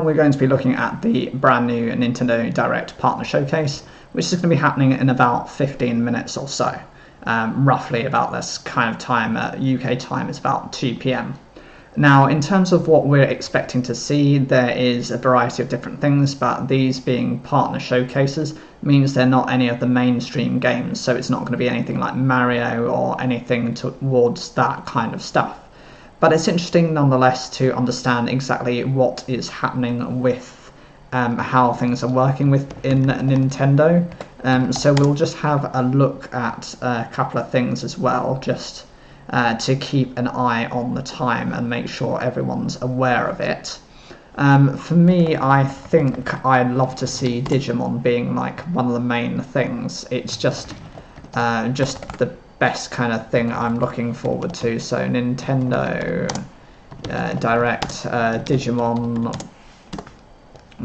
we're going to be looking at the brand new Nintendo Direct Partner Showcase, which is going to be happening in about 15 minutes or so. Roughly about this kind of time. UK time is about 2 p.m. Now, in terms of what we're expecting to see, there is a variety of different things, but these being partner showcases means they're not any of the mainstream games, so it's not going to be anything like Mario or anything towards that kind of stuff. But it's interesting nonetheless to understand exactly what is happening with how things are working within Nintendo. So we'll just have a look at a couple of things as well, just to keep an eye on the time and make sure everyone's aware of it. For me, I think I'd love to see Digimon being like one of the main things. It's just the best kind of thing I'm looking forward to. So Nintendo Direct Digimon.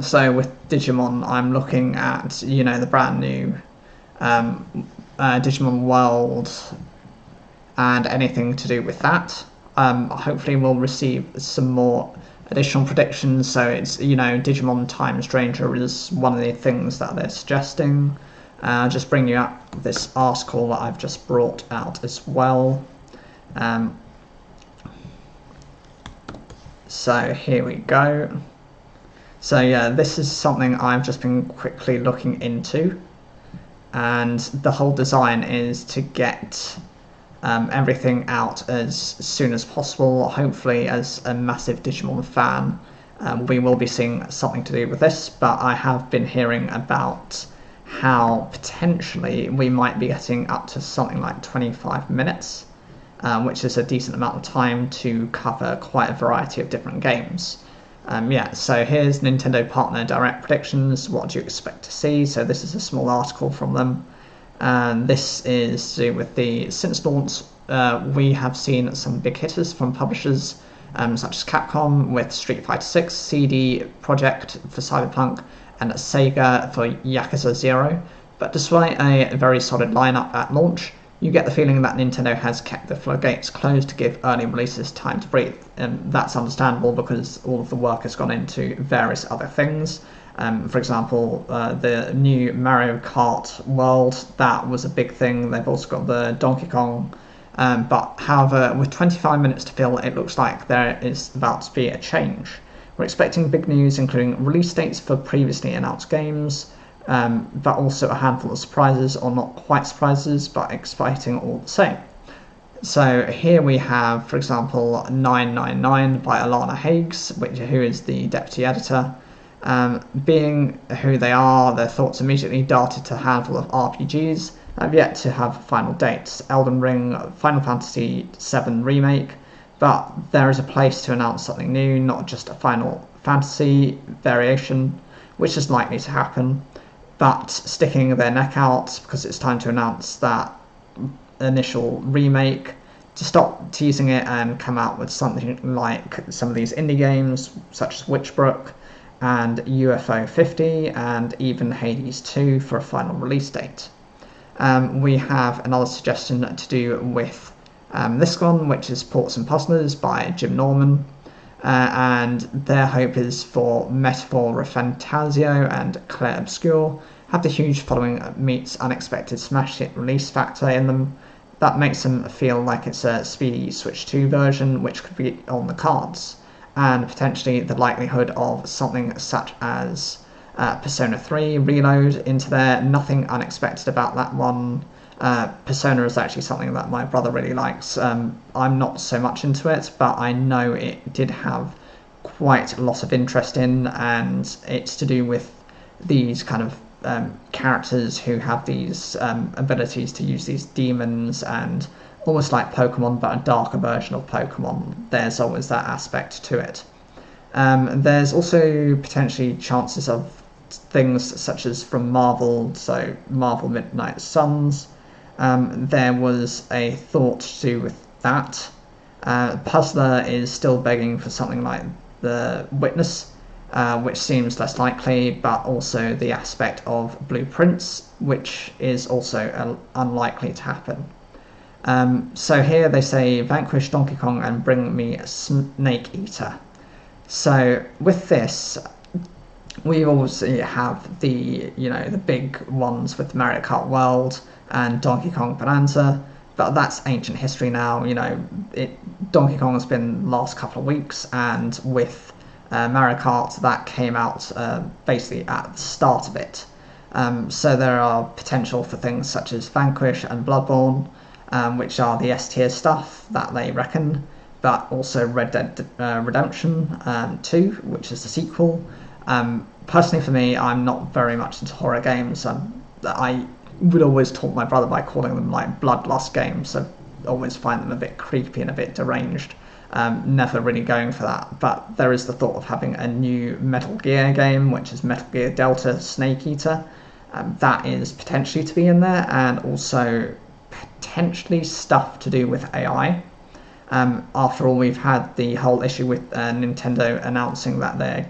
So with Digimon, I'm looking at the brand new Digimon World and anything to do with that. Hopefully we'll receive some more additional predictions. So it's Digimon Time Stranger is one of the things that they're suggesting. Just bring you up this article that I've just brought out as well. So here we go. So yeah, this is something I've just been quickly looking into, and the whole design is to get everything out as soon as possible. Hopefully, as a massive Digimon fan, we will be seeing something to do with this, but I have been hearing about how potentially we might be getting up to something like 25 minutes, which is a decent amount of time to cover quite a variety of different games. So here's Nintendo Partner Direct Predictions. What do you expect to see? So this is a small article from them. And this is to do with since launch, we have seen some big hitters from publishers such as Capcom with Street Fighter 6, CD Projekt for Cyberpunk, and Sega for Yakuza 0. But despite a very solid lineup at launch, you get the feeling that Nintendo has kept the floodgates closed to give early releases time to breathe. And that's understandable because all of the work has gone into various other things. For example, the new Mario Kart World, that was a big thing. They've also got the Donkey Kong. But however, with 25 minutes to fill, it looks like there is about to be a change. We're expecting big news, including release dates for previously announced games, but also a handful of surprises, or not quite surprises, but exciting all the same. So here we have, for example, 999 by Alana Hagues, who is the deputy editor. Being who they are, their thoughts immediately darted to a handful of RPGs that have yet to have final dates. Elden Ring, Final Fantasy VII Remake, but there is a place to announce something new, not just a Final Fantasy variation, which is likely to happen, but sticking their neck out because it's time to announce that initial remake, to stop teasing it and come out with something like some of these indie games such as Witchbrook and UFO 50 and even Hades 2 for a final release date. We have another suggestion to do with this one, which is Ports and Puzzlers by Jim Norman, and their hope is for Metaphor Refantasio and Claire Obscure have the huge following meets unexpected smash hit release factor in them that makes them feel like it's a speedy Switch 2 version, which could be on the cards, and potentially the likelihood of something such as Persona 3 Reload into there. Nothing unexpected about that one. Persona is actually something that my brother really likes. I'm not so much into it, but I know it did have quite a lot of interest in, and it's to do with these kind of characters who have these abilities to use these demons, and almost like Pokemon, but a darker version of Pokemon. There's always that aspect to it. There's also potentially chances of things such as from Marvel, so Marvel Midnight Suns. There was a thought to do with that. Puzzler is still begging for something like The Witness, which seems less likely, but also the aspect of Blueprints, which is also unlikely to happen. So here they say Vanquish Donkey Kong and bring me Snake Eater. So with this, We obviously have the the big ones with Mario Kart World and Donkey Kong Bonanza, but that's ancient history now. Donkey Kong has been last couple of weeks, and with Mario Kart that came out basically at the start of it. So there are potential for things such as Vanquish and Bloodborne, which are the S tier stuff that they reckon, but also Red Dead Redemption 2, which is the sequel. Personally, for me, I'm not very much into horror games. I would always taunt my brother by calling them like bloodlust games. So I always find them a bit creepy and a bit deranged. Never really going for that. But there is the thought of having a new Metal Gear game, which is Metal Gear Delta Snake Eater. That is potentially to be in there, and also potentially stuff to do with AI. After all, we've had the whole issue with Nintendo announcing that they're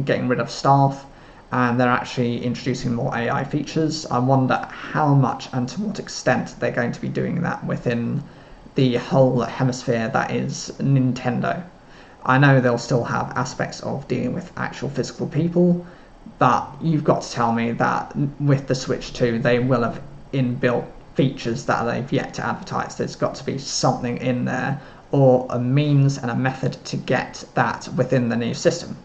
getting rid of staff, and they're actually introducing more AI features. I wonder how much and to what extent they're going to be doing that within the whole hemisphere that is Nintendo. I know they'll still have aspects of dealing with actual physical people, but you've got to tell me that with the Switch 2, they will have inbuilt features that they've yet to advertise. There's got to be something in there, or a means and a method to get that within the new system.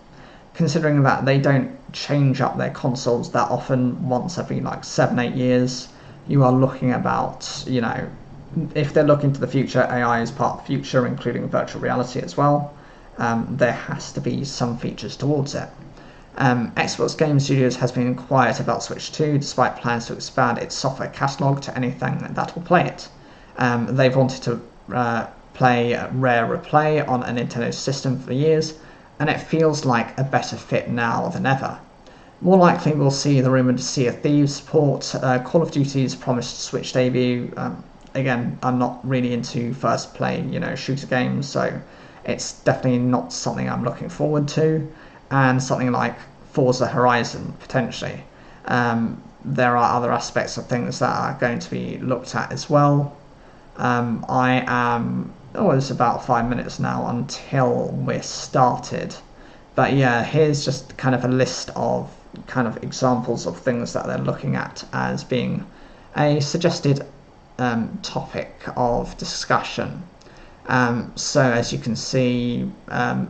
Considering that they don't change up their consoles that often, once every like 7-8 years, you are looking about, if they're looking to the future, AI is part of the future, including virtual reality as well. There has to be some features towards it. Xbox Game Studios has been quiet about Switch 2, despite plans to expand its software catalogue to anything that will play it. They've wanted to play Rare Replay on a Nintendo system for years, and it feels like a better fit now than ever. More likely we'll see the rumoured Sea of Thieves support, Call of Duty's promised Switch debut. Again, I'm not really into first play, shooter games, so it's definitely not something I'm looking forward to. And something like Forza Horizon, potentially. There are other aspects of things that are going to be looked at as well. It's about 5 minutes now until we're started. But yeah, here's just kind of a list of kind of examples of things that they're looking at as being a suggested topic of discussion. So as you can see,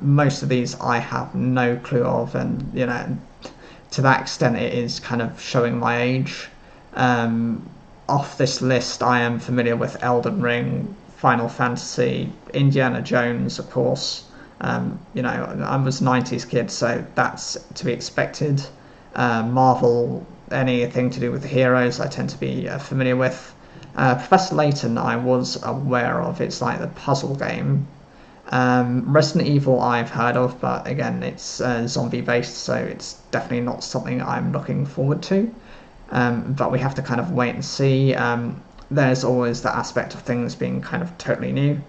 most of these I have no clue of, and to that extent it is kind of showing my age. Off this list, I am familiar with Elden Ring, Final Fantasy, Indiana Jones, of course. I was a 90s kid, so that's to be expected. Marvel, anything to do with the heroes, I tend to be familiar with. Professor Layton I was aware of. It's like the puzzle game. Resident Evil I've heard of, but again it's zombie based, so it's definitely not something I'm looking forward to. But we have to kind of wait and see. There's always the aspect of things being kind of totally new,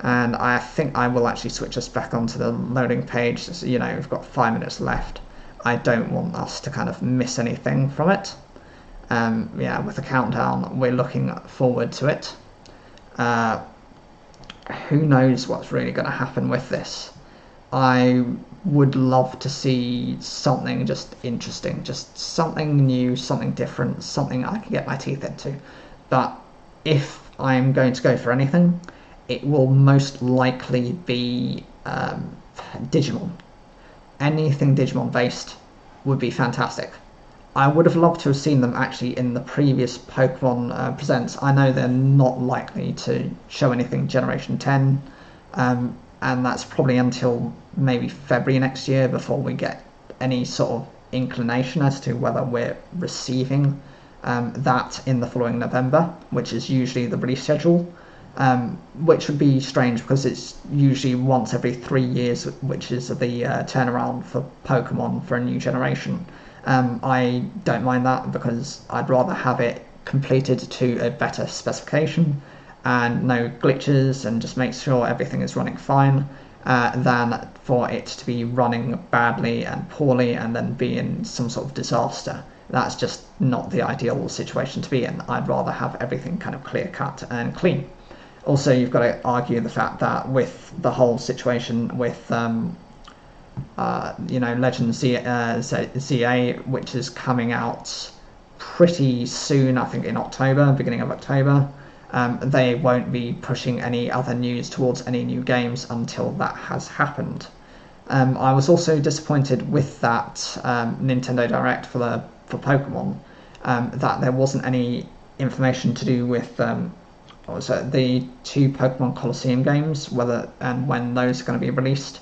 and I think I will actually switch us back onto the loading page. So, we've got 5 minutes left. I don't want us to kind of miss anything from it. With the countdown, we're looking forward to it. Who knows what's really going to happen with this? I would love to see something just interesting, just something new, something different, something I can get my teeth into. But if I'm going to go for anything, it will most likely be Digimon. Anything Digimon based would be fantastic. I would have loved to have seen them actually in the previous Pokemon Presents. I know they're not likely to show anything Generation 10, and that's probably until maybe February next year before we get any sort of inclination as to whether we're receiving that in the following November, which is usually the release schedule, which would be strange because it's usually once every 3 years, which is the turnaround for Pokemon for a new generation. I don't mind that because I'd rather have it completed to a better specification and no glitches and just make sure everything is running fine than for it to be running badly and poorly and then be in some sort of disaster. That's just not the ideal situation to be in. I'd rather have everything kind of clear cut and clean. Also, you've got to argue the fact that with the whole situation with Legend ZA, which is coming out pretty soon, I think in October, beginning of October. They won't be pushing any other news towards any new games until that has happened. I was also disappointed with that Nintendo Direct for Pokemon, that there wasn't any information to do with the 2 Pokemon Colosseum games, whether and when those are going to be released,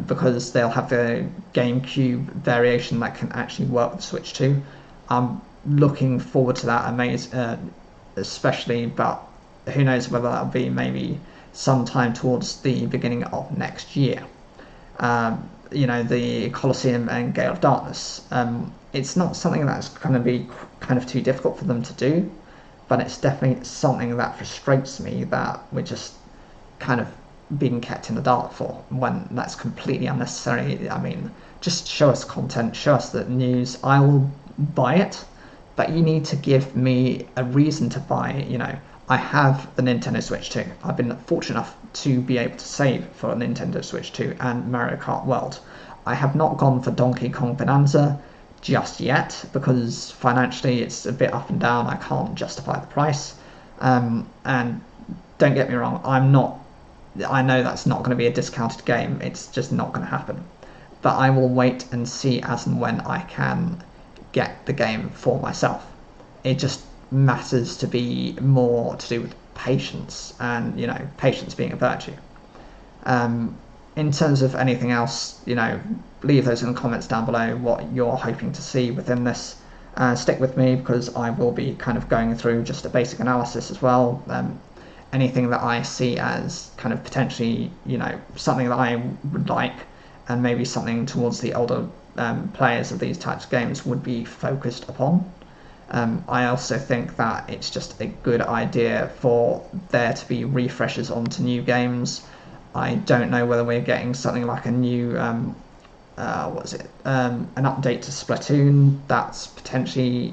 because they'll have the GameCube variation that can actually work with Switch 2. I'm looking forward to that, especially, but who knows whether that'll be maybe sometime towards the beginning of next year. The Colosseum and Gale of Darkness. It's not something that's going to be kind of too difficult for them to do, but it's definitely something that frustrates me that we're just kind of being kept in the dark for, when that's completely unnecessary. I mean, just show us content, show us the news. I will buy it, but you need to give me a reason to buy it. I have the Nintendo Switch 2. I've been fortunate enough to be able to save for a Nintendo Switch 2 and Mario Kart World. I have not gone for Donkey Kong Bonanza just yet, because financially it's a bit up and down. I can't justify the price. And don't get me wrong, I know that's not going to be a discounted game. It's just not going to happen. But I will wait and see as and when I can get the game for myself. It just matters to be more to do with patience, and patience being a virtue. In terms of anything else, leave those in the comments down below what you're hoping to see within this. Stick with me, because I will be kind of going through just a basic analysis as well. Anything that I see as kind of potentially something that I would like, and maybe something towards the older players of these types of games would be focused upon. I also think that it's just a good idea for there to be refreshes onto new games. I don't know whether we're getting something like a new, an update to Splatoon. That's potentially,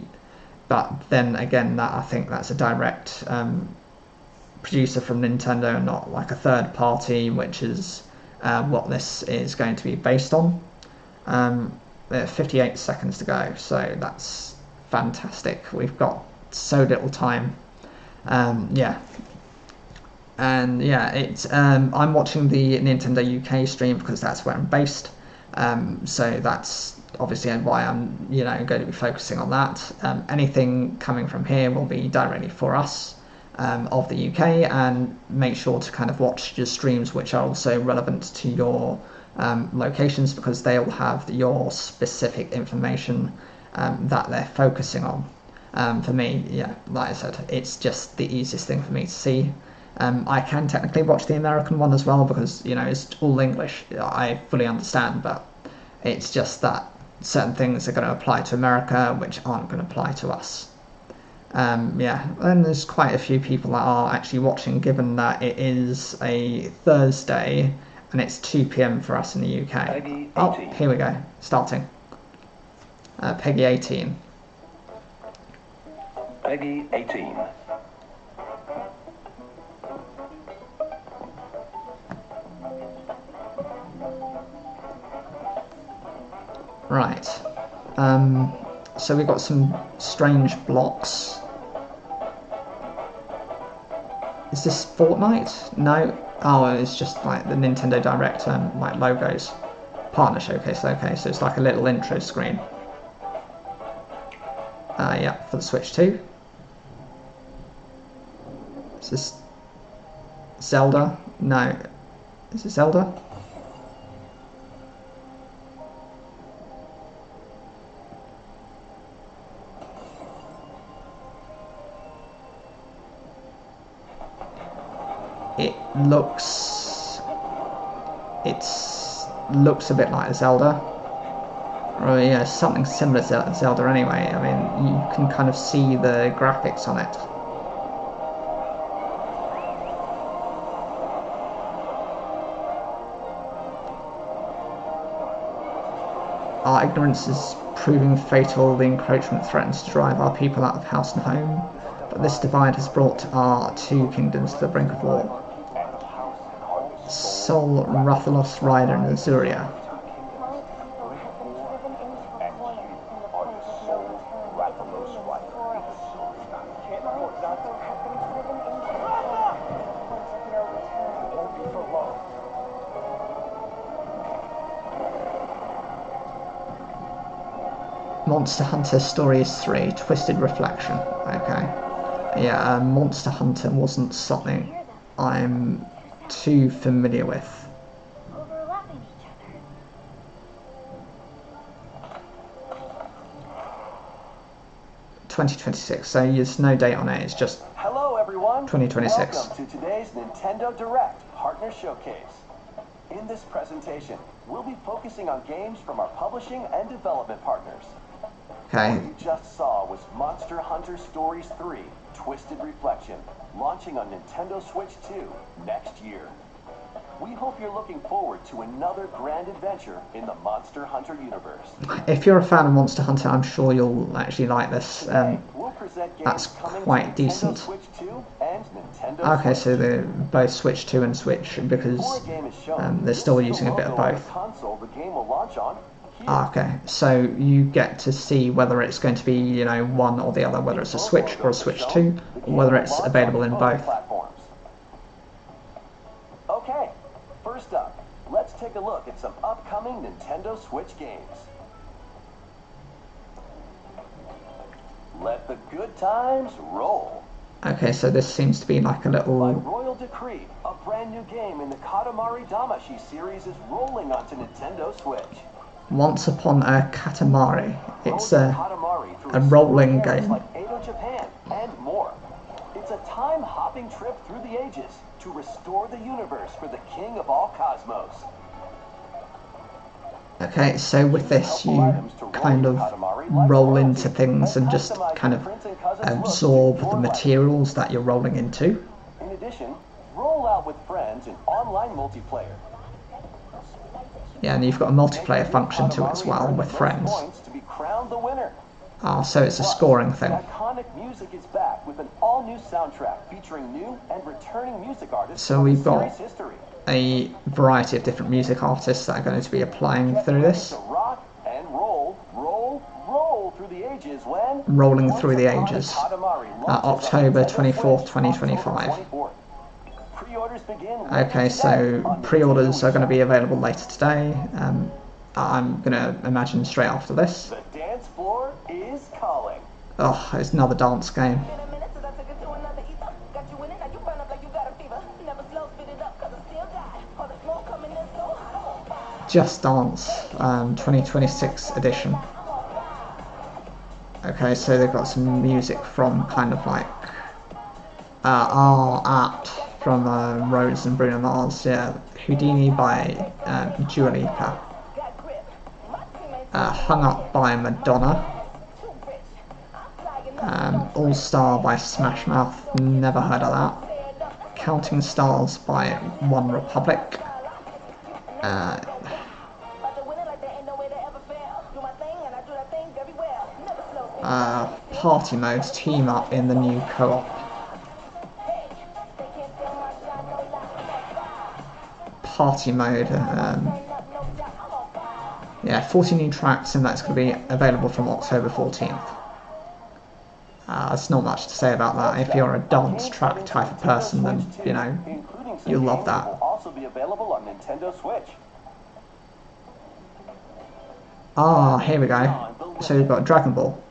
but then again, I think that's a direct producer from Nintendo, and not like a third party, which is what this is going to be based on. 58 seconds to go, so that's fantastic. We've got so little time. It's I'm watching the Nintendo UK stream because that's where I'm based, so that's obviously why I'm going to be focusing on that. Anything coming from here will be directly for us, of the UK, and make sure to kind of watch your streams which are also relevant to your locations, because they'll have your specific information that they're focusing on. For me, like I said, it's just the easiest thing for me to see. I can technically watch the American one as well, because it's all English. I fully understand, but it's just that certain things are going to apply to America which aren't going to apply to us. And there's quite a few people that are actually watching, given that it is a Thursday and it's 2 PM for us in the UK. Oh, here we go, starting. Peggy 18. Peggy 18. Right. So we've got some strange blocks. Is this Fortnite? No. Oh, it's just like the Nintendo Direct like logos. Partner showcase. Okay, so it's like a little intro screen. For the Switch 2. Is this Zelda? No. Is it Zelda? It looks a bit like Zelda. Or something similar to Zelda anyway. I mean, you can kind of see the graphics on it. Our ignorance is proving fatal. The encroachment threatens to drive our people out of house and home, but this divide has brought our 2 kingdoms to the brink of war. Sol Rathalos Rider and Azuria. Monster Hunter Stories 3, Twisted Reflection. Okay. Yeah, Monster Hunter wasn't something I'm too familiar with. 2026, so there's no date on it, it's just Hello everyone. 2026. Welcome to today's Nintendo Direct Partner Showcase. In this presentation, we'll be focusing on games from our publishing and development partners. Okay. What you just saw was Monster Hunter Stories 3, Twisted Reflection, launching on Nintendo Switch 2 next year. We hope you're looking forward to another grand adventure in the Monster Hunter universe. If you're a fan of Monster Hunter, I'm sure you'll actually like this. We'll present games That's coming quite to Nintendo decent. Switch 2 and Nintendo Okay, Switch. so they're both Switch 2 and Switch, because Before a game is shown, they're still you'll see using a the bit of logo on both. the console the game will launch on here. Okay, so you get to see whether it's going to be, you know, one or the other, whether it's a Switch or a Switch 2, or whether it's available in both. Platforms. Okay, first up, let's take a look at some upcoming Nintendo Switch games. Let the good times roll. Okay, so this seems to be like a By little... royal decree, a brand new game in the Katamari Damacy series is rolling onto Nintendo Switch. Once Upon a Katamari. It's Roll a Katamari through a rolling exploring game. like Edo, Japan, and more. It's a time-hopping trip through the ages to restore the universe for the king of all cosmos. Okay, so with this you kind of roll into things and just kind of absorb the materials that you're rolling into. In addition, roll out with friends in online multiplayer. Yeah, and you've got a multiplayer function to it as well with friends. Points to be crowned the winner. Ah, so it's a scoring thing. Iconic music is back with an all-new soundtrack featuring new and returning music artists So from we've the got series history. a variety of different music artists that are going to be applying through this. To rock and roll, roll, roll through the ages when Rolling through the Once Upon a ages. Katamari launches on October Nintendo 24th, Switch, 2025. October 24th. Pre-orders begin Okay, later so today on pre-orders Nintendo are going to eShop. be available later today. I'm going to imagine straight after this. The dance floor is calling. Oh, it's another dance game. Just Dance 2026 edition. Okay, so they've got some music from kind of like Art from Rose and Bruno Mars. Yeah, Houdini by Dua Lipa. Hung Up by Madonna. All Star by Smash Mouth. Never heard of that. Counting Stars by One Republic. Party modes team up in the new co-op. Party mode. Yeah, 40 new tracks, and that's going to be available from October 14th. There's not much to say about that. If you're a dance track type of person, then, you know, you'll love that. Will also be available on Nintendo Switch. Ah, here we go. So we've got Dragon Ball.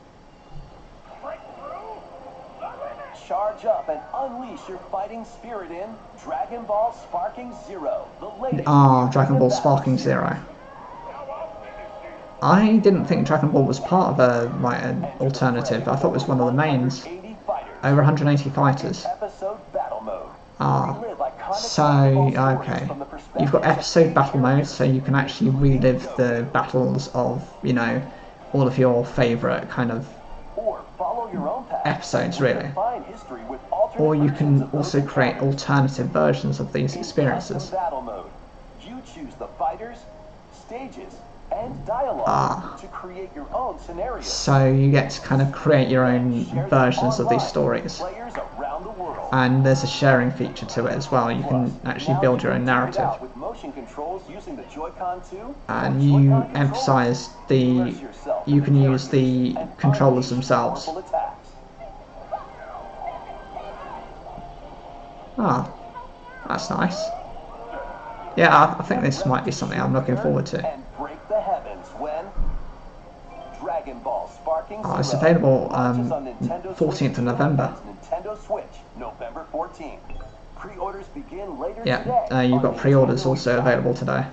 Charge up and unleash your fighting spirit in Dragon Ball Sparking Zero, the latest. Dragon Ball Sparking Zero. I didn't think Dragon Ball was part of an alternative. I thought it was one of the mains. Over 180 fighters. Episode battle mode. So, okay. You've got episode battle mode, so you can actually relive the battles of, you know, all of your favourite kind of episodes, really. Or you can also create alternative versions of these experiences. You choose the fighters, stages, and dialogue to create your own scenarios. So you get to kind of create your own versions of these stories. And there's a sharing feature to it as well. You can actually build your own narrative. With motion controls using the Joy-Con 2. And you emphasize you can use the controllers themselves. Ah, that's nice. Yeah, I think this might be something I'm looking forward to. And break the heavens when Dragon Ball Sparking Zero It's available launches on Nintendo 14th of November. Nintendo Switch, November 14th. Pre-orders begin later Yeah, today. you've got pre-orders also available today.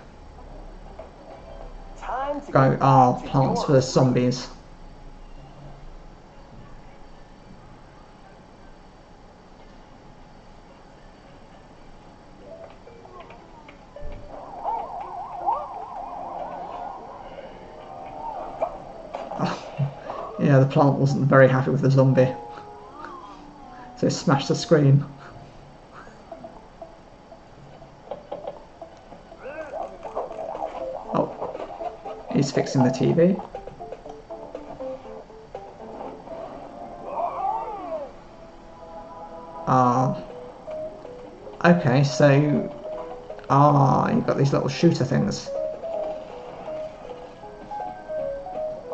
Go, Plants vs Zombies. Yeah, the plant wasn't very happy with the zombie, so it smashed the screen. Oh, he's fixing the TV. Okay, so you've got these little shooter things.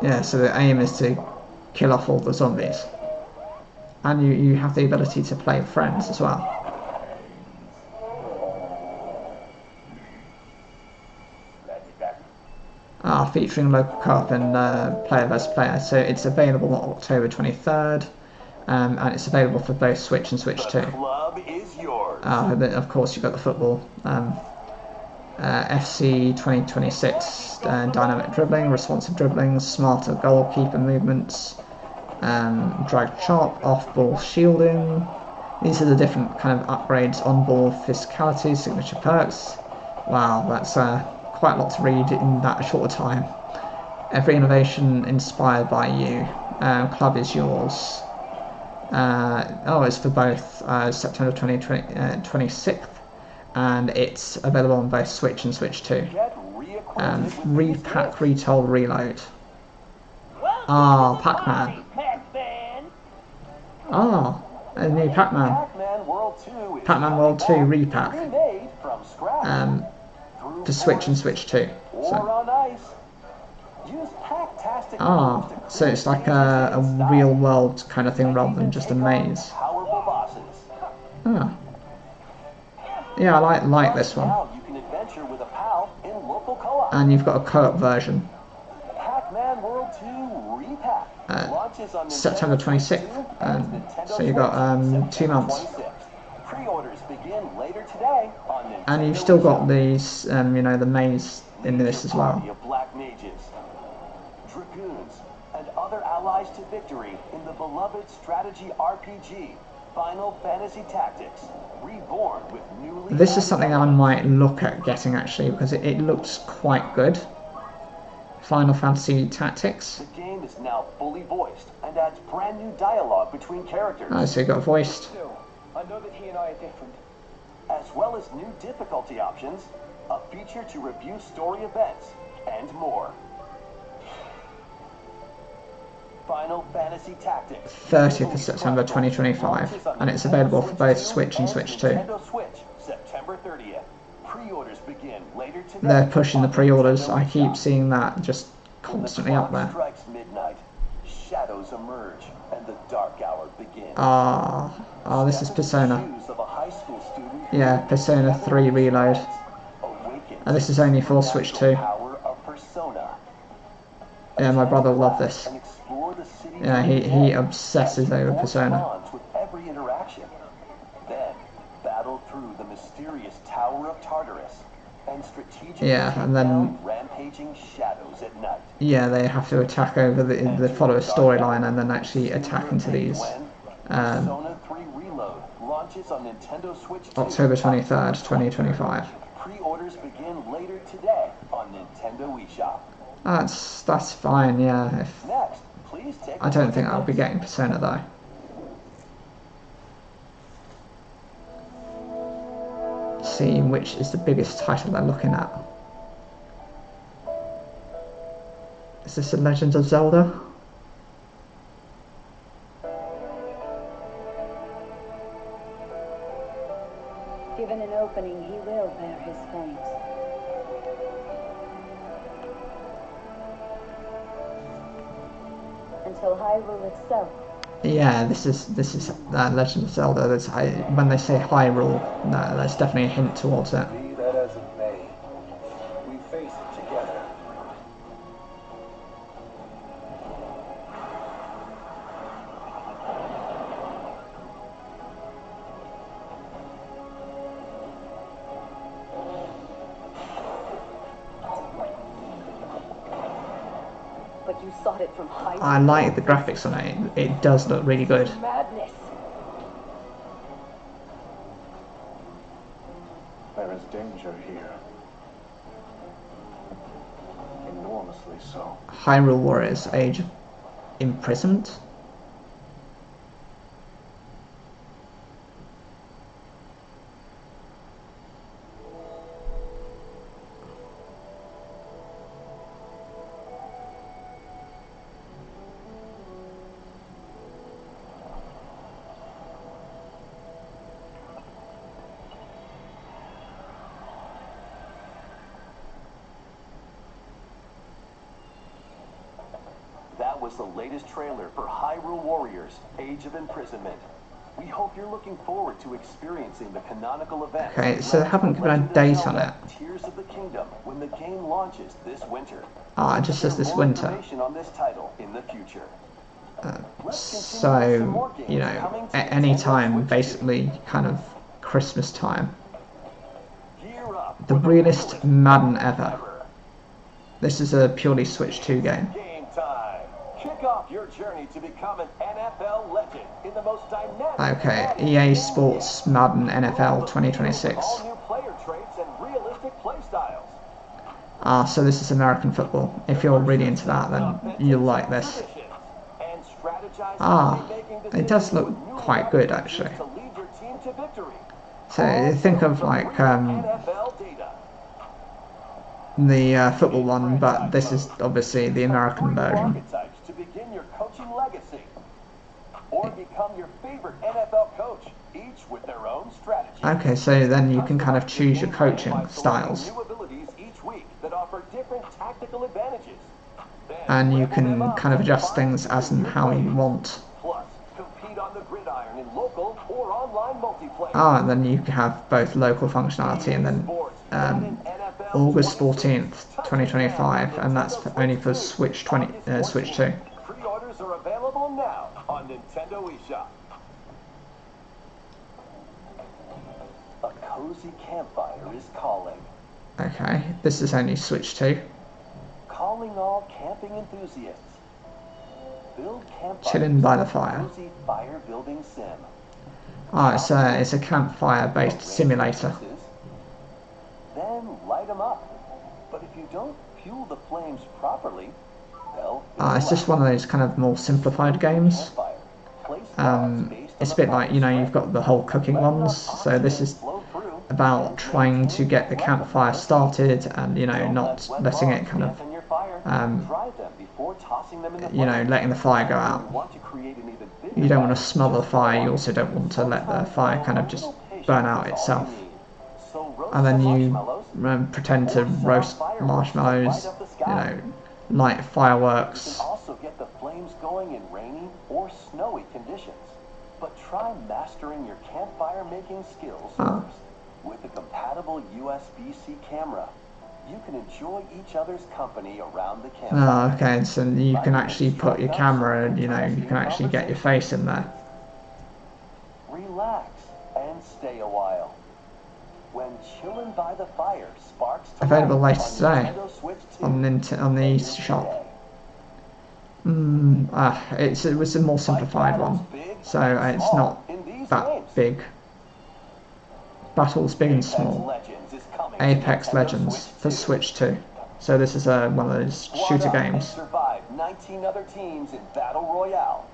Yeah, so the aim is to kill off all the zombies. And you have the ability to play with friends as well. Featuring local co-op and player versus player. So it's available on October 23rd. And it's available for both Switch and Switch 2. Of course, you've got the football. FC 2026, dynamic dribbling, responsive dribbling, smarter goalkeeper movements, drag chop, off-ball shielding. These are the different kind of upgrades, on-ball physicality, signature perks. Wow, that's quite a lot to read in that short time. Every innovation inspired by you. Club is yours. It's for both September 2026. And it's available on both Switch and Switch 2. Repack, Retold, Reload. Pac-Man. A new Pac-Man. Pac-Man World 2 Repack. For Switch and Switch 2. So it's like a real world kind of thing rather than just a maze. Yeah, I like this one. And you've got a co-op version. September 26th. So you've got 2 months. And you've still got these, the maze in this as well. Dragoons and other allies to victory in the beloved strategy RPG. Final Fantasy Tactics, reborn with newly. This is something I might look at getting actually because it looks quite good. Final Fantasy Tactics. The game is now fully voiced and adds brand new dialogue between characters. So you got voiced. Still, I know that he and I are different. As well as new difficulty options, a feature to review story events, and more. Final Fantasy Tactics. 30th of September 2025, and it's available for both Switch and Switch 2. September 30th. Pre-orders begin later today. They're pushing the pre-orders. I keep seeing that just constantly up there. Strikes midnight. Shadows emerge and the dark hour begins. This is Persona. Yeah, Persona 3 Reload. And this is only for Switch 2. Yeah, my brother will love this. Yeah, he obsesses over Persona. Yeah, and then they have to attack over the follow a storyline and then actually attack into these. October 23rd, 2025. Pre-orders begin later today on Nintendo eShop. That's fine, yeah. I don't think I'll be getting Persona though. See which is the biggest title they're looking at. Is this The Legend of Zelda? Given an opening, he will bear his fate. until Hyrule itself. Yeah, this is Legend of Zelda. When they say Hyrule, no, that's definitely a hint towards it. Be that as it may, we face it together. But you sought it from Hyrule. I like the graphics on it. It does look really good. Madness. There is danger here. Enormously so. Hyrule Warriors Age of Imprisonment. That was the latest trailer for Hyrule Warriors Age of Imprisonment. We hope you're looking forward to experiencing the canonical event. Okay, so they haven't given a date on it. Tears of the Kingdom when the game launches this winter. Ah, it just says this winter. More information on this title in the future. So, you know, at any time, basically, kind of Christmas time. The realest Madden ever. This is a purely Switch 2 game. Game time. Kick off your journey to become an NFL legend in the most dynamic. Okay, EA Sports Madden NFL 2026. All new player traits and realistic play styles. Ah, so this is American football. If you're really into that, then you'll like this. Ah, it does look quite good actually. So think of like the football one, but this is obviously the American version. To begin your coaching legacy, or become your favorite NFL coach, each with their own strategy. Okay, so then you can kind of choose your coaching styles. New abilities each week that offer different tactical advantages. And you can kind of adjust things as and how you want. Plus, compete on the gridiron in local or online multiplayer. Ah, and then you have both local functionality and then August 14th, 2025, and that's only for Switch 2. Pre-orders are available now on Nintendo eShop. A cozy campfire is calling. Okay, this is only Switch 2. Calling all camping enthusiasts. Build campfires. Chilling by the fire. Cozy fire building sim. Ah, it's a campfire-based simulator. Then light them up. But if you don't fuel the flames properly, they'll Ah, it's just one of those kind of more simplified games. It's a bit like, you know, you've got the whole cooking ones, so this is about trying to get the campfire started and, you know, not letting it kind of, you know, letting the fire go out. You don't want to smother the fire, you also don't want to let the fire kind of just burn out itself. And then you pretend to roast marshmallows, you know, light fireworks. Also get the flames going in rainy or snowy conditions. But try mastering your campfire making skills first. With a compatible USB-C camera, you can enjoy each other's company around the campfire. Oh, okay, so you can actually put your camera and, you know, you can actually get your face in there. Relax and stay a while. When chilling by the fire sparks to Available life later today on the eShop. It was a more simplified one, so it's not that big. Battles big and small. Apex Legends for Switch 2. So this is one of those shooter games. Survive 19 other teams in Battle Royale.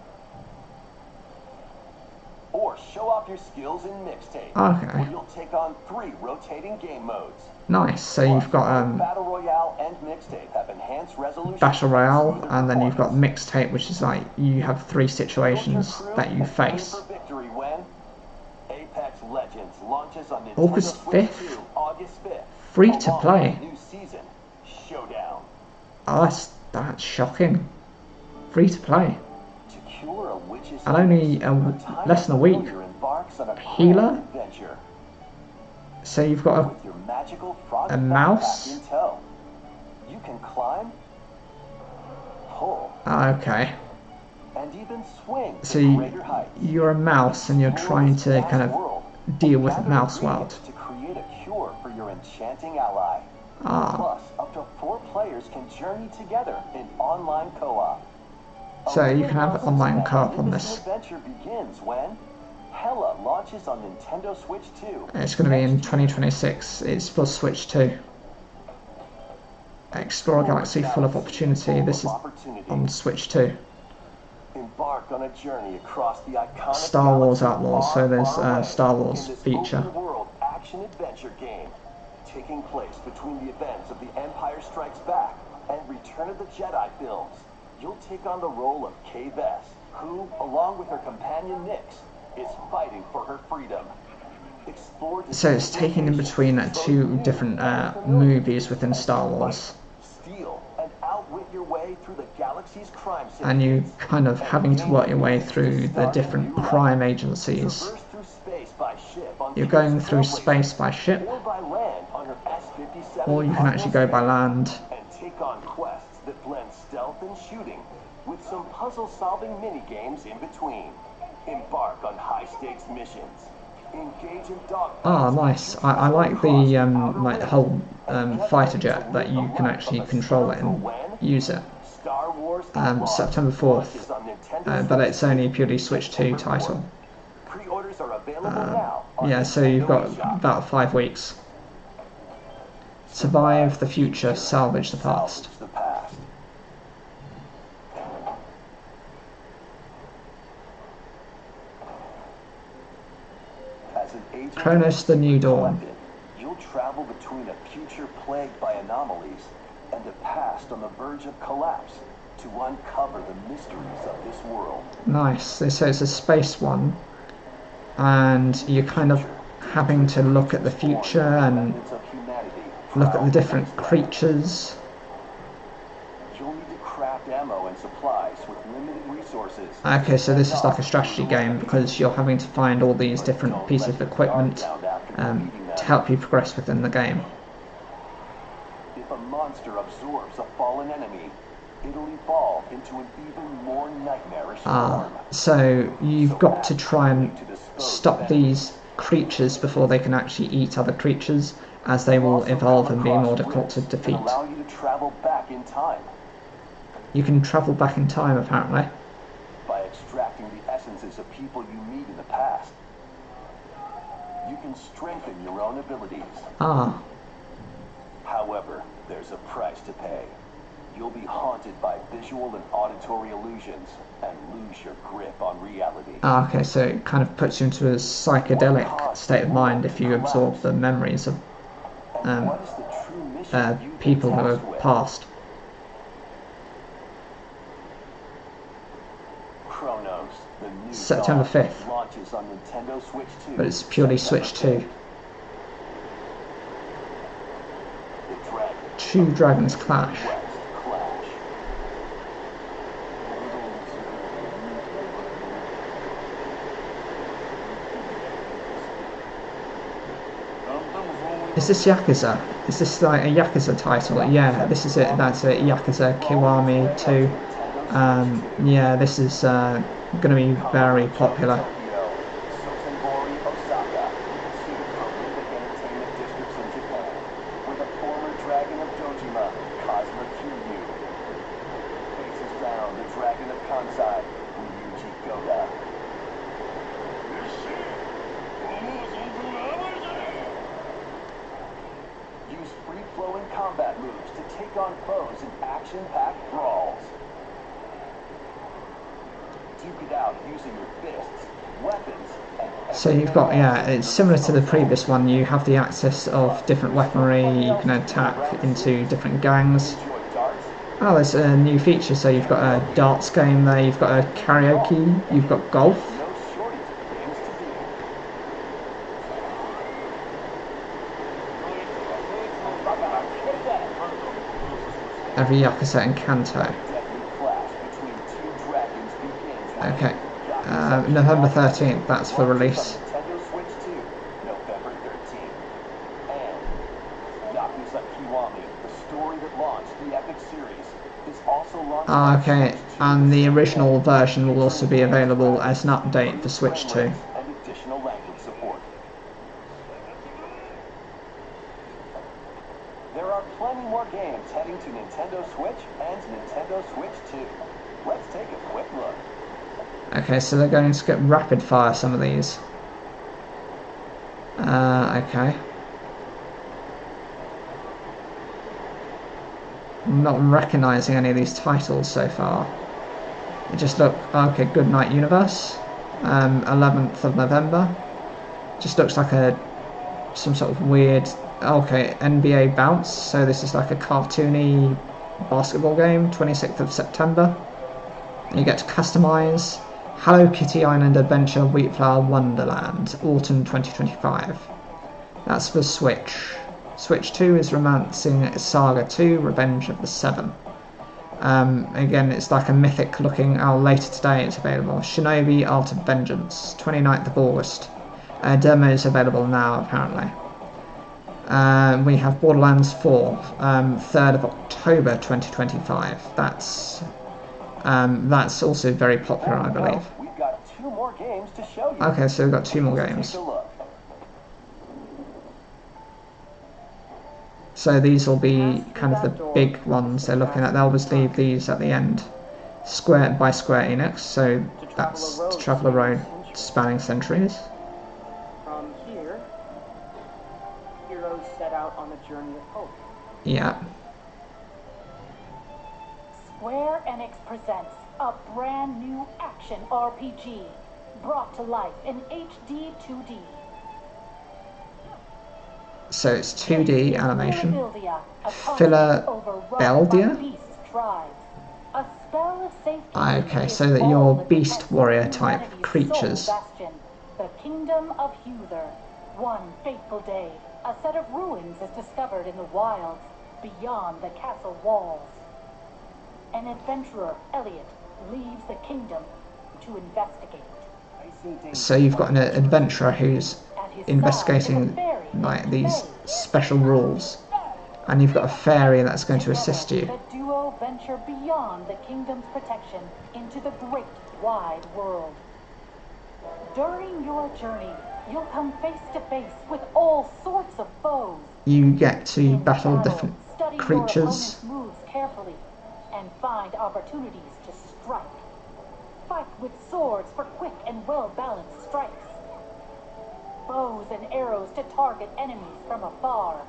Or show off your skills in Mixtape. Okay. Where you'll take on 3 rotating game modes. Nice. So you've got Battle Royale and Mixtape have enhanced resolution. Battle Royale, and then you've got Mixtape, which is like you have 3 situations that you face. Apex Legends launches on August 5th. August 5th. Free to play. New season. Showdown. Oh, that's shocking. Free to play. and only less than a week. Healer. So you've got a mouse. You can climb, pull, Okay. and even swing So to greater heights. you're a mouse and you're trying to kind of deal with the mouse world. To create a cure for your enchanting ally. Ah. Plus, up to 4 players can journey together in online co-op. So you can have online co-op on this. Adventure begins when Hella launches on Nintendo Switch 2. It's going to be in 2026. It's for Switch 2. Explore a galaxy full of opportunity. This is on Switch 2. Embark on a journey across the iconic Star Wars galaxy Outlaws. So there's far a Star Wars in this feature. open-world action-adventure game taking place between the events of The Empire Strikes Back and Return of the Jedi films. You'll take on the role of Kay Vess, who, along with her companion Nyx, is fighting for her freedom. Explore the So it's taken in between 2 different movies within Star Wars. Steal and outwit your way through the galaxy's crime And you syndicates. kind of having to work your way through the different crime agencies. Traverse through space by ship on You're going through space by ship, or by land on your S-57 or you can actually go by land. and take on quests that blend stealth and shooting with some puzzle-solving mini-games in between. Embark on high-stakes missions. Engage in dogfights. Ah, nice. I like the whole fighter jet that you can actually control it and use it. Star Wars September 4th, is on Nintendo but it's only a purely Switch 2 title. Pre-orders are available now on Yeah, so you've got Nintendo eShop. about 5 weeks. Survive the future, salvage the past. Salvage the past. As an agent Kronos the New Dawn. collected, you'll travel between a future plagued by anomalies and a past on the verge of collapse to uncover the mysteries of this world. Nice. So it's a space one, and you're kind of having to look at the future and Remnants of humanity look at the prowled different against the creatures. You'll need to craft ammo and supplies with limited resources. Okay, so this is like a strategy game because you're having to find all these different pieces of equipment to help you progress within the game. If a monster absorbs a fallen enemy, it'll evolve into an even more nightmarish form. So you've got to try and stop these creatures before they can actually eat other creatures, as they will evolve and be more difficult to defeat. Allow you to travel back in time You can travel back in time, apparently. by extracting the essences of people you meet in the past. You can strengthen your own abilities. Ah, However, there's a price to pay. You'll be haunted by visual and auditory illusions and lose your grip on reality. okay, so it kind of puts you into a psychedelic state of mind if you absorb the memories of And what is the true mission you've people been who tasked have with? passed. Kronos, the new September dawn, 5th. launches on Nintendo Switch 2. But it's purely September Switch 2. 5th. The Dragon. Two Dragons Clash. West Clash. Is this Yakuza? Is this like a Yakuza title? Yeah, this is it. That's it. Yakuza Kiwami 2. Yeah, this is going to be very popular. Tokyo, Sotenbori, Osaka, two prolific entertainment districts in Japan, where the former dragon of Dojima, Kazuma Kiryu, faces down the dragon of Kansai, Ryuji Goda. Use free-flowing combat moves to take on foes in action-packed brawls. Duke it out using your fists, weapons, and So you've got, yeah, it's similar to the previous one. You have the access of different weaponry. You can attack into different gangs. enjoy darts. Oh, there's a new feature. So you've got a darts game there. You've got a karaoke. You've got golf. No shortage of things to do. Every Yakuza and Kanto. Deadly clash between two dragons begins. Okay. November 13th, that's for release. Nintendo Switch 2, November 13th. And Yakuza Kiwami, the story that launched the Epic series, is also launching on Okay, Switch 2 and the this original September. version will also be available as an update for Switch 2. And additional language support. There are plenty more games heading to Nintendo Switch and Nintendo Switch 2. Let's take a quick look. Okay, so they're going to get rapid fire some of these. Okay. I'm not recognising any of these titles so far. They just look, okay, Goodnight Universe, 11th of November. Just looks like some sort of weird, okay, NBA Bounce, so this is like a cartoony basketball game, 26th of September. You get to customise Hello Kitty Island Adventure Wheatflower Wonderland, Autumn 2025. That's for Switch. Switch 2 is Romancing Saga 2, Revenge of the Seven. Again, it's like a mythic looking, later today it's available. Shinobi Art of Vengeance, 29th of August. Demo is available now, apparently. We have Borderlands 4, 3rd of October 2025. That's also very popular, I believe. We've got 2 more games to show you. Okay, so we've got 2 more games. Take a look. So these will be kind of the big ones they're looking at. They'll always leave these at the end. By Square Enix, so that's To Travel a Road spanning centuries. From here, heroes set out on a journey of hope. Yeah. Square Enix presents a brand new action RPG brought to life in HD 2D. So it's 2D animation. Philadelphia. Okay, so that you're beast warrior type creatures. The Kingdom of Huther. One fateful day, a set of ruins is discovered in the wilds beyond the castle walls. An adventurer, Elliot, leaves the kingdom to investigate. So you've got an adventurer who's investigating like these special rules, and you've got a fairy that's going to assist you. The duo venture beyond the kingdom's protection into the great wide world. During your journey, you'll come face to face with all sorts of foes. You get to battle different Study creatures. your opponent's moves carefully and find opportunities to strike. Fight with swords for quick and well-balanced strikes. Bows and arrows to target enemies from afar.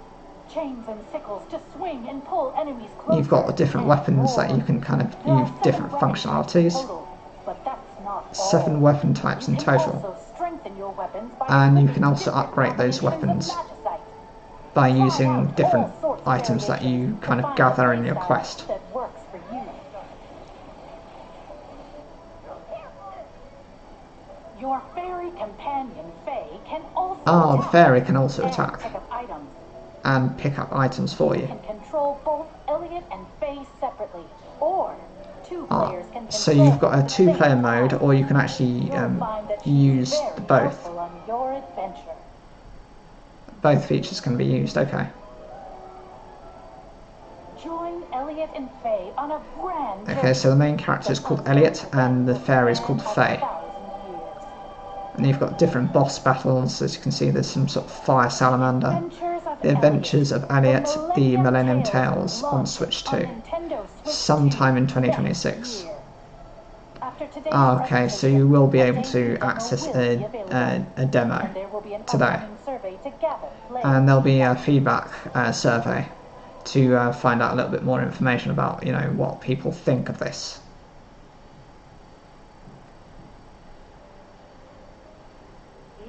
Chains and sickles to swing and pull enemies closer. You've got different weapons that you can kind of use different functionalities. But that's not all. 7 weapon types in You can total. also strengthen your weapons by And you clicking can also different upgrade those combinations weapons of magicite. by using different items that you kind of gather in your quest. That works for you. Your fairy companion, Faye, can also The attack fairy can also and attack pick up items. and pick up items for you. Can control both Elliot and Faye separately, or two players can control So you've got a the same 2-player mode, time. or you can actually You'll find that she's use very both. helpful on your adventure. Both features can be used, okay. Join Elliot and Faye on a brand Okay, so the main character is called Elliot, and the fairy is called Faye. And you've got different boss battles, as you can see there's some sort of fire salamander. The Adventures of Elliot, the Millennium Tales on Switch 2. Sometime in 2026. Okay, so you will be able to access a demo today. And there'll be a feedback survey to find out a little bit more information about, you know, what people think of this.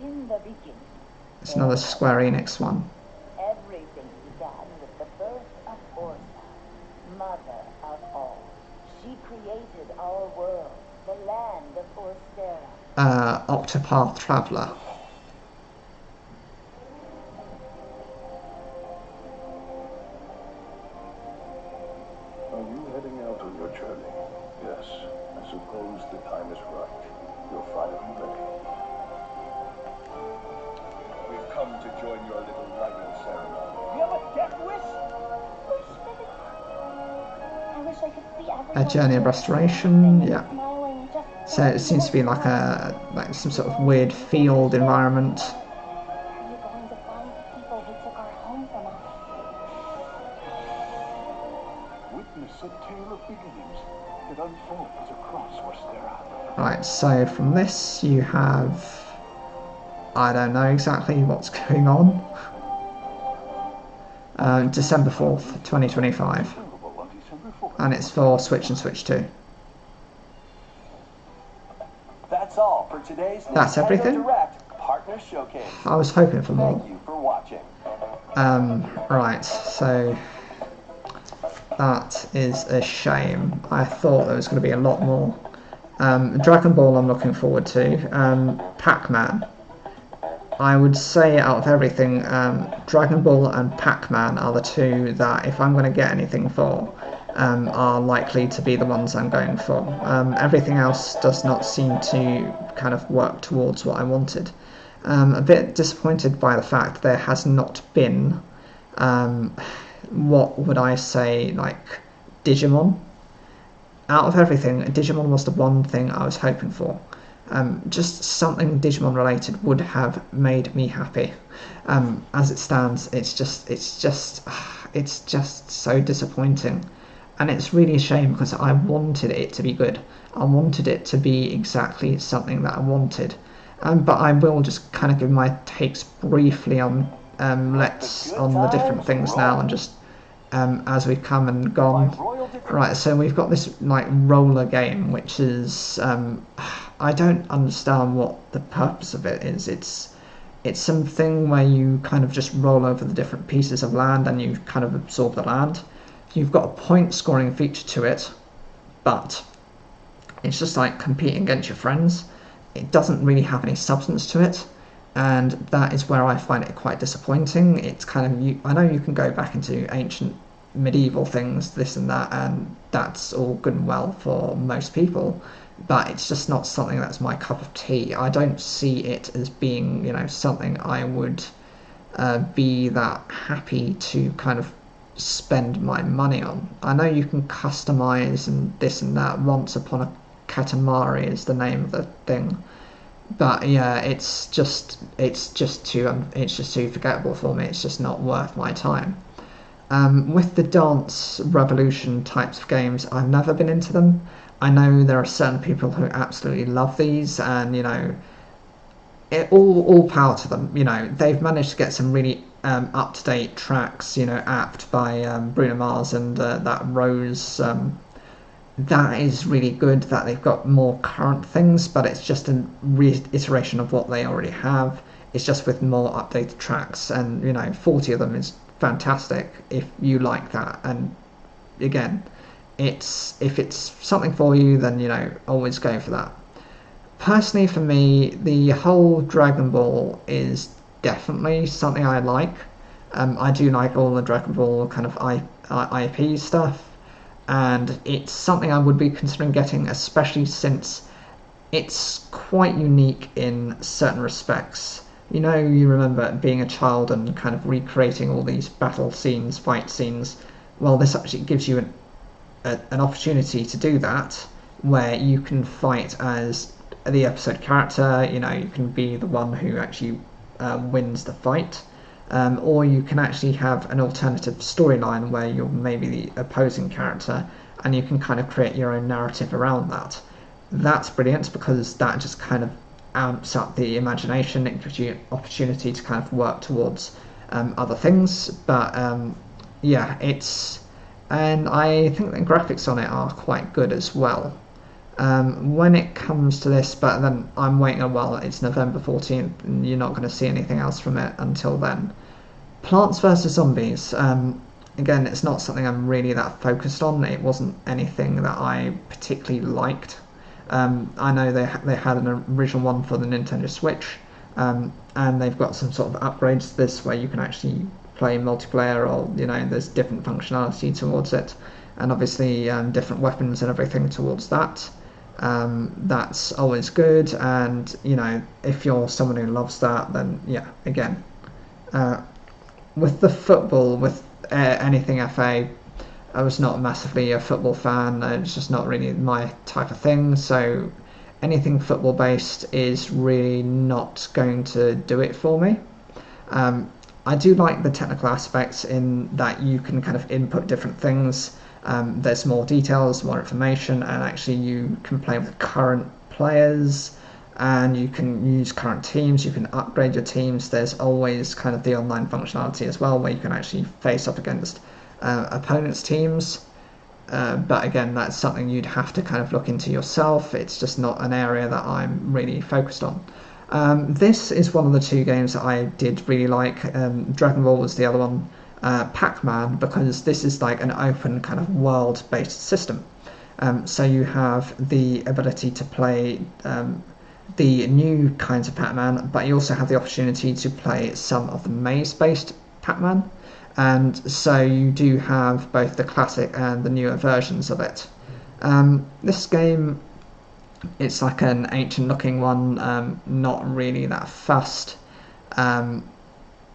In the beginning, It's another Square Enix one. everything began with the birth of Orsa, mother of all. She created our world, the land of Orstera. Octopath Traveler. Are you heading out on your journey? Yes, I suppose the time is right. You're finally ready. We've come to join your little lighting ceremony. You have a death wish? I wish I could see everyone. A journey of restoration, yeah. Smiling just So it seems to be like some sort of weird field environment. Are you going to find the people who took our home from us? Witness a tale of beginnings that unfolds across Westera. Right, so from this you have, I don't know exactly what's going on. December 4th, 2025. Available on December 4th. And it's for Switch and Switch 2. That's all for today's That's Nintendo everything? Direct Partner Showcase. I was hoping for more. Thank you for watching. Right, so that is a shame. I thought there was going to be a lot more. Dragon Ball I'm looking forward to. Pac-Man. I would say out of everything, Dragon Ball and Pac-Man are the two that if I'm going to get anything for, are likely to be the ones I'm going for. Everything else does not seem to kind of work towards what I wanted. A bit disappointed by the fact there has not been, what would I say, like Digimon. Out of everything, Digimon was the one thing I was hoping for. Just something Digimon related would have made me happy. As it stands, it's just so disappointing. And it's really a shame because I wanted it to be good. I wanted it to be exactly something that I wanted. But I will just kind of give my takes briefly on the different things now, and just as we've come and gone. Right, so we've got this like roller game, which is I don't understand what the purpose of it is. It's something where you kind of just roll over the different pieces of land and you kind of absorb the land. You've got a point scoring feature to it, but it's just like competing against your friends. It doesn't really have any substance to it, and that is where I find it quite disappointing. It's kind of, I know you can go back into ancient medieval things, this and that, and that's all good and well for most people, but it's just not something that's my cup of tea. I don't see it as being, something I would be that happy to kind of spend my money on. I know you can customize and this and that. Once Upon a Katamari is the name of the thing, but yeah, it's just too forgettable for me. It's just not worth my time. With the Dance Revolution types of games, I've never been into them. I know there are certain people who absolutely love these, and all power to them. They've managed to get some really up-to-date tracks, Apt by Bruno Mars and that Rose. That is really good that they've got more current things, but it's just a reiteration of what they already have. It's just with more updated tracks, and 40 of them is fantastic if you like that. And again, if it's something for you, then always go for that. Personally, for me, the whole Dragon Ball is definitely something I like. I do like all the Dragon Ball kind of IP stuff, and it's something I would be considering getting, especially since it's quite unique in certain respects. You remember being a child and kind of recreating all these battle scenes, fight scenes. Well, this actually gives you an opportunity to do that, where you can fight as the episode character. You can be the one who actually wins the fight, or you can actually have an alternative storyline where you're maybe the opposing character, and you can kind of create your own narrative around that. That's brilliant because that just kind of amps up the imagination. It gives you an opportunity to kind of work towards other things. But yeah, and I think the graphics on it are quite good as well. When it comes to this, but then I'm waiting a while. It's November 14th, and you're not going to see anything else from it until then. Plants vs Zombies. Again, it's not something I'm really that focused on. It wasn't anything that I particularly liked. I know they had an original one for the Nintendo Switch, and they've got some sort of upgrades to this where you can actually play multiplayer, or there's different functionality towards it, and obviously different weapons and everything towards that. That's always good, and you know, if you're someone who loves that, then yeah, again, with the football, with anything FA, I was not massively a football fan. It's just not really my type of thing. So anything football based is really not going to do it for me. I do like the technical aspects in that you can kind of input different things. There's more details, more information, and actually you can play with current players, and you can use current teams, you can upgrade your teams. There's always kind of the online functionality as well, where you can actually face up against opponents' teams. But again, that's something you'd have to kind of look into yourself. It's just not an area that I'm really focused on. This is one of the two games that I did really like. Dragon Ball was the other one. Pac-Man, because this is like an open kind of world-based system. So you have the ability to play the new kinds of Pac-Man, but you also have the opportunity to play some of the maze-based Pac-Man. And so you do have both the classic and the newer versions of it. This game, it's like an ancient-looking one, not really that fussed.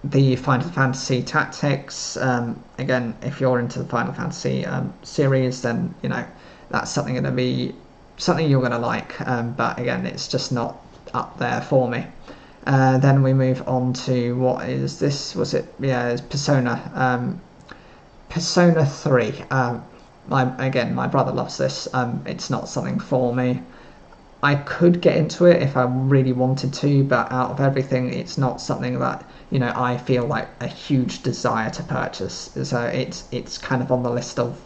The Final Fantasy Tactics, again, if you're into the Final Fantasy series, then you know that's something going to be something you're going to like. But again, it's just not up there for me. Then we move on to what is this? Was it? Yeah, it's Persona. Persona 3. My brother loves this. It's not something for me. I could get into it if I really wanted to, but out of everything, it's not something that, you know, I feel like a huge desire to purchase. So it's kind of on the list of,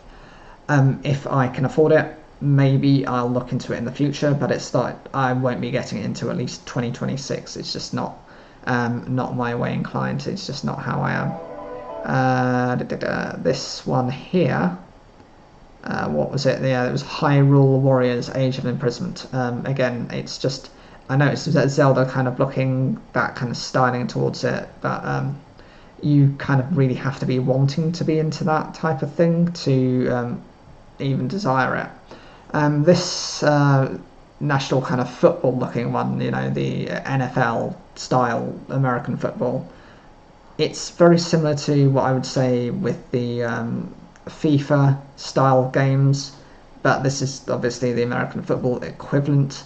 if I can afford it, maybe I'll look into it in the future, but it's like I won't be getting it into at least 2026. It's just not my way inclined. It's just not how I am. This one here. What was it? Yeah, it was Hyrule Warriors: Age of Imprisonment. Again, it's just, I know it's Zelda kind of looking, that kind of styling towards it, but you kind of really have to be wanting to be into that type of thing to even desire it. This national kind of football looking one, you know, the NFL style American football, it's very similar to what I would say with the FIFA style games, but this is obviously the American football equivalent.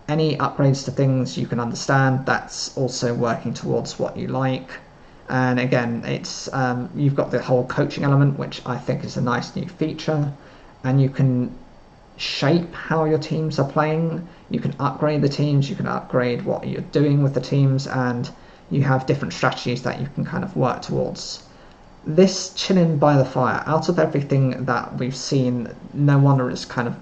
Any upgrades to things you can understand, that's also working towards what you like. And again, it's you've got the whole coaching element, which I think is a nice new feature, and you can shape how your teams are playing. You can upgrade the teams, you can upgrade what you're doing with the teams, and you have different strategies that you can kind of work towards. This chilling by the fire, out of everything that we've seen, no wonder it's kind of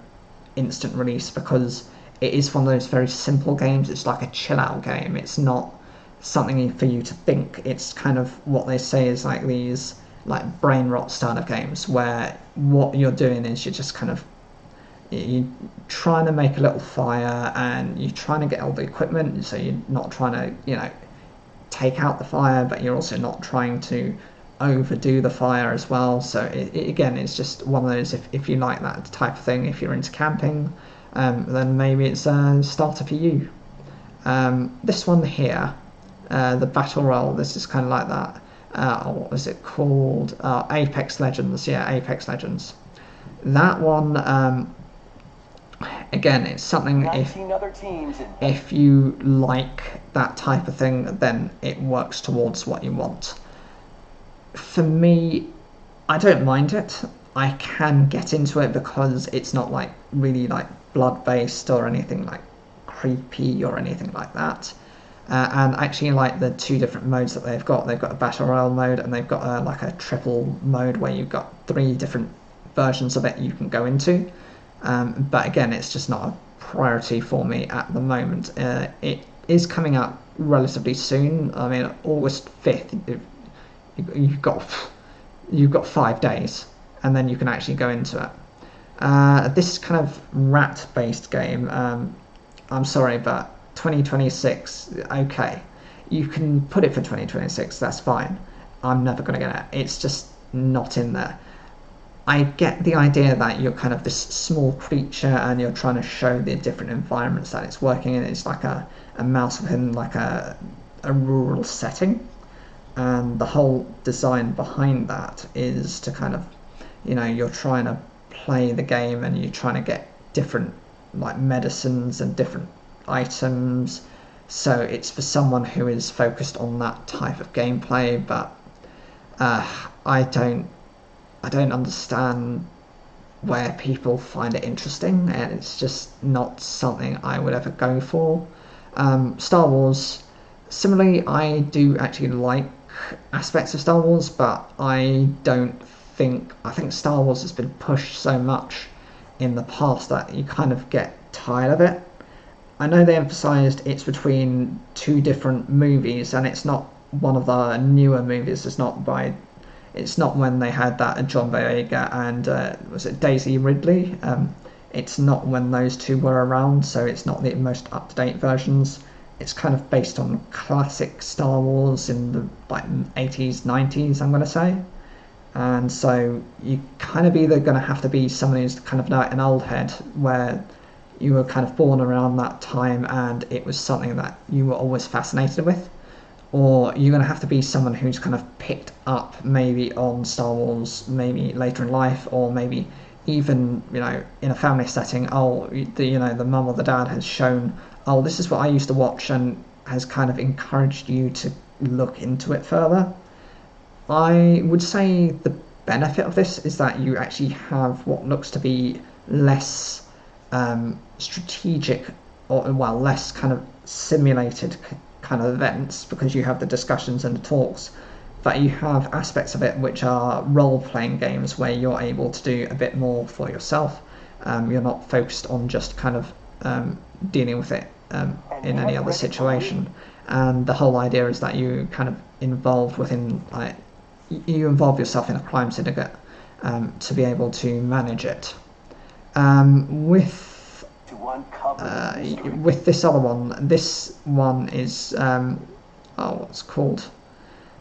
instant release, because it is one of those very simple games. It's like a chill out game. It's not something for you to think. It's kind of what they say is like these like brain rot style of games, where what you're doing is you're just kind of, you're trying to make a little fire and you're trying to get all the equipment, so you're not trying to, you know, take out the fire, but you're also not trying to overdo the fire as well. So again, it's just one of those, if you like that type of thing, if you're into camping, then maybe it's a starter for you. This one here, the Battle Royale, this is kind of like that. What was it called? Apex Legends. Yeah, Apex Legends. That one, again, it's something, if you like that type of thing, then it works towards what you want. For me, I don't mind it. I can get into it because it's not like really like blood-based or anything like creepy or anything like that. And actually, like the two different modes that they've got a Battle Royale mode, and they've got like a triple mode where you've got 3 different versions of it you can go into. But again, it's just not a priority for me at the moment. It is coming out relatively soon. I mean, August 5th. You've got 5 days, and then you can actually go into it. This kind of rat-based game, I'm sorry, but 2026, okay, you can put it for 2026, that's fine. I'm never going to get it. It's just not in there. I get the idea that you're kind of this small creature and you're trying to show the different environments that it's working in. It's like a mouse within like a rural setting, and the whole design behind that is to kind of, you know, you're trying to play the game and you're trying to get different like medicines and different items. So it's for someone who is focused on that type of gameplay, but I don't understand where people find it interesting, and it's just not something I would ever go for. Star Wars, similarly, I do actually like aspects of Star Wars, but I think Star Wars has been pushed so much in the past that you kind of get tired of it. I know they emphasised it's between two different movies, and it's not one of the newer movies. It's not when they had that John Boyega and was it Daisy Ridley. It's not when those two were around, so it's not the most up-to-date versions. It's kind of based on classic Star Wars in the like 80s, 90s, I'm going to say. And so you kind of either going to have to be someone who's kind of like an old head, where you were kind of born around that time and it was something that you were always fascinated with, or you're going to have to be someone who's kind of picked up maybe on Star Wars maybe later in life, or maybe even, you know, in a family setting, the mum or the dad has shown, this is what I used to watch, and has kind of encouraged you to look into it further. I would say the benefit of this is that you actually have what looks to be less strategic, or less kind of simulated kind of events, because you have the discussions and the talks, but you have aspects of it which are role-playing games where you're able to do a bit more for yourself. You're not focused on just kind of dealing with it in any other situation, and the whole idea is that you kind of involve yourself in a crime syndicate to be able to manage it. With this other one, this one is what's called?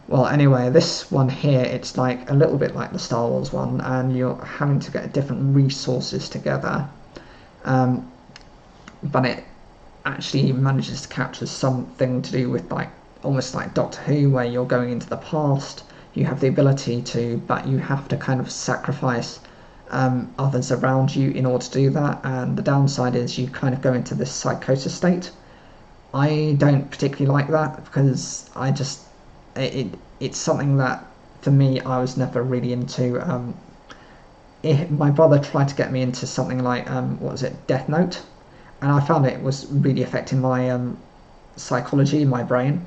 Well, anyway, this one here, it's like a little bit like the Star Wars one, and you're having to get different resources together, but it actually manages to capture something to do with like almost like Doctor Who, where you're going into the past. You have the ability to, but you have to kind of sacrifice others around you in order to do that, and the downside is you kind of go into this psychosis state. I don't particularly like that, because it's something that for me I was never really into. My brother tried to get me into something like Death Note, and I found it was really affecting my psychology, my brain.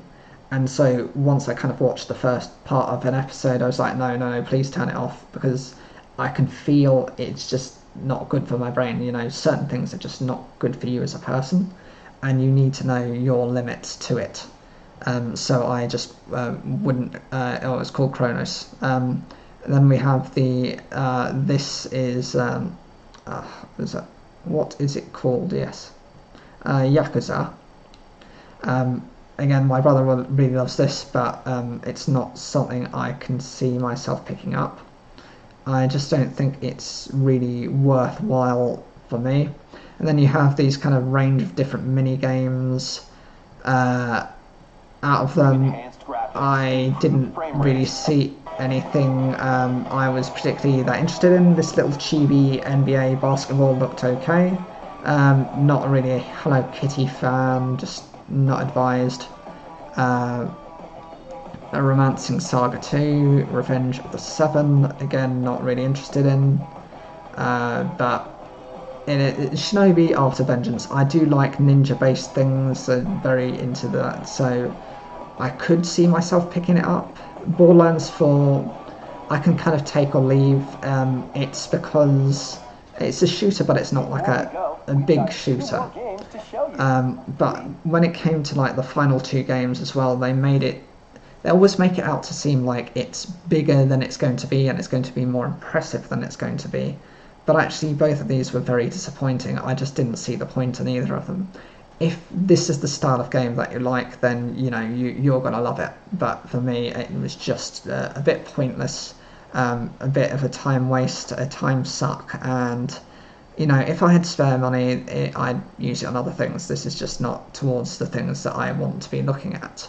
And so once I kind of watched the first part of an episode, I was like, no, please turn it off, because I can feel it's just not good for my brain. You know, certain things are just not good for you as a person, and you need to know your limits to it. So I just wouldn't. It's called Chronos. Then we have the. This is. What is it called? Yes, Yakuza. Again, my brother really loves this, but it's not something I can see myself picking up. I just don't think it's really worthwhile for me. And then you have these kind of range of different mini games. Out of them, I didn't really see anything I was particularly that interested in. This little chibi NBA basketball looked okay. Not really a Hello Kitty fan, just not advised. A Romancing Saga 2, Revenge of the Seven, again not really interested in. But Shinobi After Vengeance, I do like ninja based things, so very into that, so I could see myself picking it up. Borderlands 4, I can kind of take or leave. It's because it's a shooter, but it's not like a big shooter. But when it came to like the final two games as well, they always make it out to seem like it's bigger than it's going to be, and it's going to be more impressive than it's going to be. But actually both of these were very disappointing. I just didn't see the point in either of them. If this is the style of game that you like, then you're going to love it. But for me, it was just a bit pointless. a bit of a time waste, a time suck, and you know, if I had spare money, I'd use it on other things. This is just not towards the things that I want to be looking at.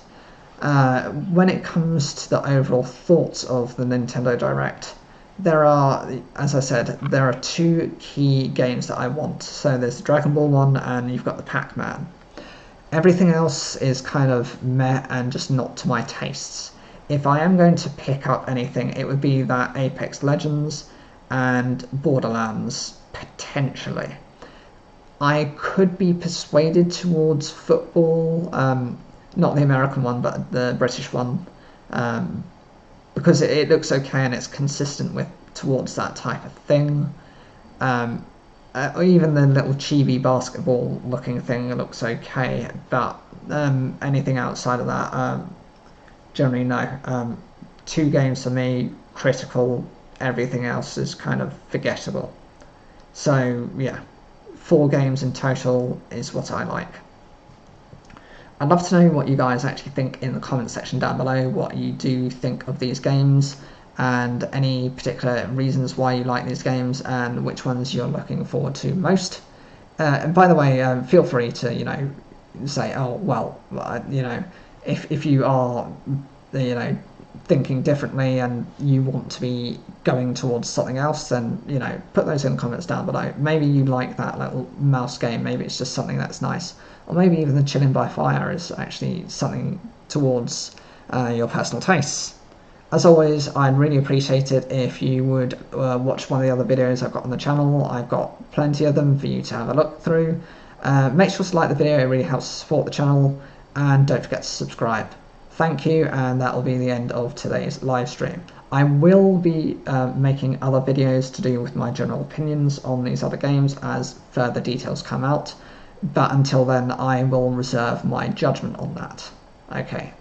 When it comes to the overall thoughts of the Nintendo Direct, there are, as I said, there are two key games that I want. So there's the Dragon Ball one, and you've got the Pac-Man. Everything else is kind of meh and just not to my tastes. If I am going to pick up anything, it would be that Apex Legends and Borderlands, potentially. I could be persuaded towards football, not the American one, but the British one, because it looks okay and it's consistent with towards that type of thing. Or even the little chibi basketball looking thing looks okay, but anything outside of that, generally no. 2 games for me, critical, everything else is kind of forgettable. So yeah, 4 games in total is what I like. I'd love to know what you guys actually think in the comment section down below, what you do think of these games, and any particular reasons why you like these games, and which ones you're looking forward to most. And by the way, feel free to, you know, say, oh, well, you know, if you are, you know, thinking differently and you want to be going towards something else, then, you know, put those in the comments down below. Maybe you like that little mouse game, maybe it's just something that's nice, or maybe even the Chilling by Fire is actually something towards your personal tastes. As always, I'd really appreciate it if you would watch one of the other videos I've got on the channel. I've got plenty of them for you to have a look through. Make sure to like the video, it really helps support the channel, and don't forget to subscribe. Thank you, and that will be the end of today's live stream. I will be making other videos to do with my general opinions on these other games as further details come out, but until then I will reserve my judgment on that. Okay.